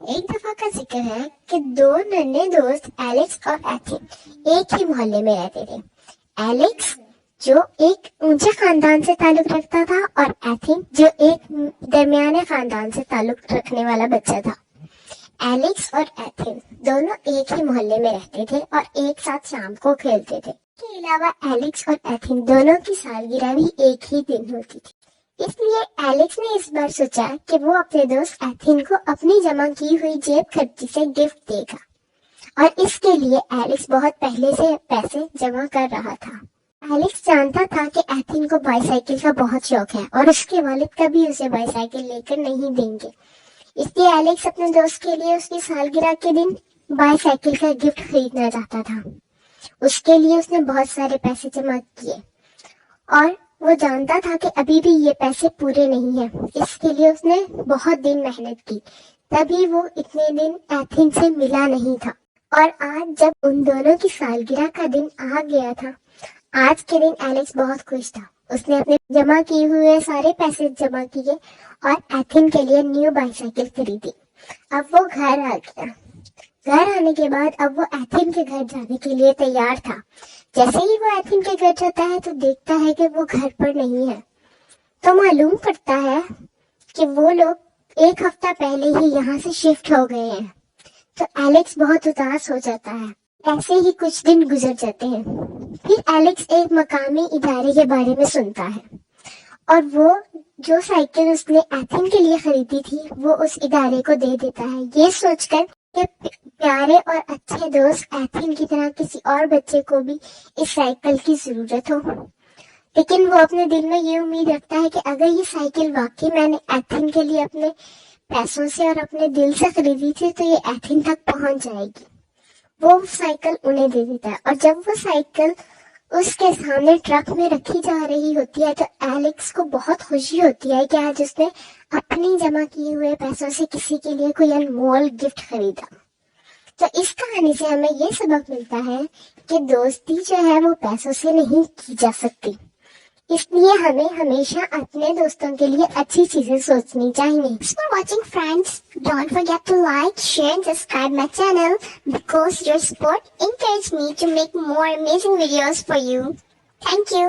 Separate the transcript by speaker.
Speaker 1: ایک دفعہ کا ذکر ہے کہ دو ننھے دوست ایلیکس اور ایتھن ایک ہی محلے میں رہتے تھے۔ ایلیکس جو ایک اونچے خاندان سے تعلق رکھتا تھا اور ایتھن جو ایک درمیانے خاندان سے تعلق رکھنے والا بچہ تھا۔ ایلیکس اور ایتھن دونوں ایک ہی محلے میں رہتے تھے اور ایک ساتھ شام کو کھیلتے تھے۔ اس کے علاوہ ایلیکس اور ایتھن دونوں کی سالگرہ بھی ایک ہی دن ہوتی تھی۔ اس لیے ایلیکس نے اس بار سوچا کہ وہ اپنے دوست ایتھن کو اپنی جمع کی ہوئی جیب خرچی سے گفٹ دے گا، اور اس کے لیے ایلیکس بہت پہلے سے پیسے جمع کر رہا تھا۔ ایلیکس جانتا تھا کہ ایتھن کو بائی سائیکل کا بہت شوق ہے اور اس کے والد کبھی اسے بائی سائیکل لے کر نہیں دیں گے، اس لیے ایلیکس اپنے دوست کے لیے اس کی سالگرہ کے دن بائی سائیکل کا گفٹ خریدنا چاہتا تھا۔ اس کے لیے اس نے بہت سارے پیسے جمع کیے اور وہ جانتا تھا کہ ابھی بھی یہ پیسے پورے نہیں ہیں، اس کے لیے اس نے بہت دن محنت کی، تبھی وہ اتنے دن ایتھن سے ملا نہیں تھا۔ اور آج جب ان دونوں کی سالگرہ کا دن آ گیا تھا، آج کے دن ایلیکس بہت خوش تھا۔ اس نے اپنے جمع کیے ہوئے سارے پیسے جمع کیے اور ایتھن کے لیے نیو بائی سائیکل خریدی۔ اب وہ گھر آ گیا۔ گھر آنے کے بعد اب وہ ایتھن کے گھر جانے کے لیے تیار تھا۔ جیسے ہی وہ ایتھن کے گھر جاتا ہے تو دیکھتا ہے کہ وہ گھر پر نہیں ہے، تو معلوم پڑتا ہے کہ وہ لوگ ایک ہفتہ پہلے ہی یہاں سے شفٹ ہو گئے ہیں۔ تو ایلیکس بہت اداس ہو جاتا ہے۔ ایسے ہی کچھ دن گزر جاتے ہیں۔ پھر ایلیکس ایک مقامی ادارے کے بارے میں سنتا ہے اور وہ جو سائیکل اس نے ایتھن کے لیے خریدی تھی وہ اس ادارے کو دے دیتا ہے، یہ سوچ کر کہ پیارے اور اچھے دوست ایتھن کی طرح کسی اور بچے کو بھی اس سائیکل کی ضرورت ہو۔ لیکن وہ اپنے دل میں یہ امید رکھتا ہے کہ اگر یہ سائیکل واقعی میں نے ایتھن کے لیے اپنے پیسوں سے اور اپنے دل سے خریدی تھی تو یہ ایتھن تک پہنچ جائے گی۔ وہ سائیکل انہیں دے دیتا ہے اور جب وہ سائیکل اس کے سامنے ٹرک میں رکھی جا رہی ہوتی ہے تو ایلیکس کو بہت خوشی ہوتی ہے کہ آج اس نے اپنی جمع کیے ہوئے پیسوں سے کسی کے لیے کوئی انمول گفٹ خریدا۔ تو اس کہانی سے ہمیں یہ سبق ملتا ہے کہ دوستی جو ہے وہ پیسوں سے نہیں کی جا سکتی، اس لیے ہمیں ہمیشہ اپنے دوستوں کے لیے اچھی چیزیں سوچنی چاہیے۔ Thanks for watching, friends. Don't forget to like, share and subscribe my channel because your support encourages me to make more amazing videos for you. Thank you.